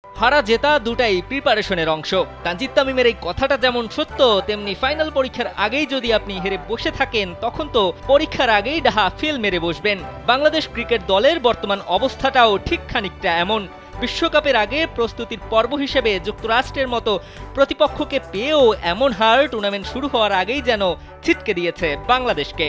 হারা জেতা দুটাই প্রিপারেশনের অংশ। তানজিদ তামিমের এই কথাটা যেমন সত্য, তেমনি ফাইনাল পরীক্ষার আগেই যদি আপনি হেরে বসে থাকেন তখন তো পরীক্ষার আগেই ডাহা ফেল মেরে বসবেন। বাংলাদেশ ক্রিকেট দলের বর্তমান অবস্থাটাও ঠিক খানিকটা এমন। বিশ্বকাপের আগে প্রস্তুতির পর্ব হিসেবে যুক্তরাষ্ট্রের মতো প্রতিপক্ষকে পেয়েও এমন হার টুর্নামেন্ট শুরু হওয়ার আগেই যেন ছিটকে দিয়েছে বাংলাদেশকে।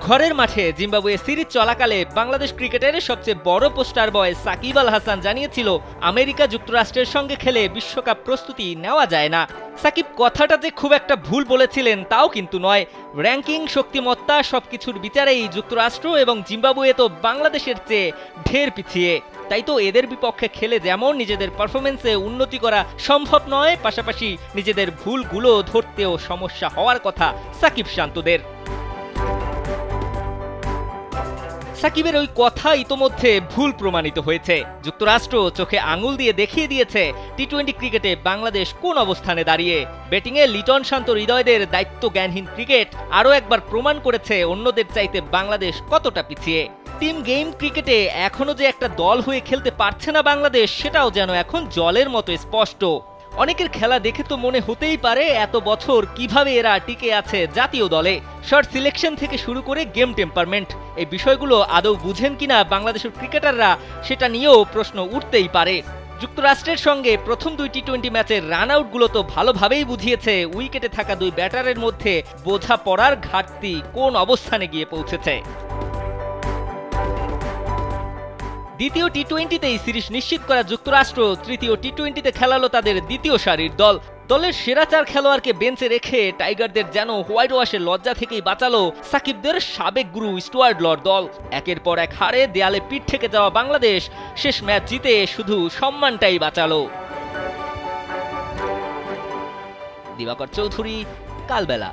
ঘরের মাঠে জিম্বাবুয়ে সিরিজ চলাকালে বাংলাদেশ ক্রিকেটের সবচেয়ে বড় পোস্টার বয় সাকিব আল হাসান জানিয়েছিল আমেরিকা যুক্তরাষ্ট্রের সঙ্গে খেলে বিশ্বকাপ প্রস্তুতি নেওয়া যায় না। সাকিব কথাটা যে খুব একটা ভুল বলেছিলেন তাও কিন্তু নয়। র্যাঙ্কিং, শক্তিমত্তা সবকিছুর বিচারেই যুক্তরাষ্ট্র এবং জিম্বাবুয়ে তো বাংলাদেশের চেয়ে ঢের পিছিয়ে। তাই তো এদের বিপক্ষে খেলে যেমন নিজেদের পারফরমেন্সে উন্নতি করা সম্ভব নয়, পাশাপাশি নিজেদের ভুলগুলো ধরতেও সমস্যা হওয়ার কথা সাকিব শান্তদের। সাকিবের ওই কথা ইতোমধ্যে ভুল প্রমাণিত হয়েছে। যুক্তরাষ্ট্র চোখে আঙুল দিয়ে দেখিয়ে দিয়েছে টি-20 ক্রিকেটে বাংলাদেশ কোন অবস্থানে দাঁড়িয়ে। ব্যাটিংয়ে লিটন শান্ত হৃদয়দের দায়িত্ব জ্ঞানহীন ক্রিকেট আরও একবার প্রমাণ করেছে অন্যদের চাইতে বাংলাদেশ কতটা পিছিয়ে। টিম গেম ক্রিকেটে এখনো যে একটা দল হয়ে খেলতে পারছে না বাংলাদেশ, সেটাও যেন এখন জলের মতো স্পষ্ট। অনেকের খেলা দেখে তো মনে হতেই পারে এত বছর কিভাবে এরা টিকে আছে জাতীয় দলে। শর্ট সিলেকশন থেকে শুরু করে গেম টেম্পারমেন্ট, এই বিষয়গুলো আদৌ বুঝেন কিনা বাংলাদেশের ক্রিকেটাররা, সেটা নিয়েও প্রশ্ন উঠতেই পারে। যুক্তরাষ্ট্রের সঙ্গে প্রথম দুই টি-20 ম্যাচের রান আউটগুলো তো ভালোভাবেই বুঝিয়েছে উইকেটে থাকা দুই ব্যাটারের মধ্যে বোঝা পড়ার ঘাটতি কোন অবস্থানে গিয়ে পৌঁছেছে। দ্বিতীয় টি-20তেই সিরিজ নিশ্চিত করা যুক্তরাষ্ট্র তৃতীয় টি-20তে খেলালো তাদের দ্বিতীয় সারির দল। দলের সেরা 4 খেলোয়াড়কে বেঞ্চে রেখে টাইগারদের যেন হোয়াইট ওয়াশের লজ্জা থেকেই বাঁচালো সাকিবদের সাবেক গুরু স্টুয়ার্ট লর দল। একের পর এক হারে দেয়ালে পিঠ থেকে যাওয়া বাংলাদেশ শেষ ম্যাচ জিতে শুধু সম্মানটাই বাঁচালো। দিবাকর চৌধুরী, কালবেলা।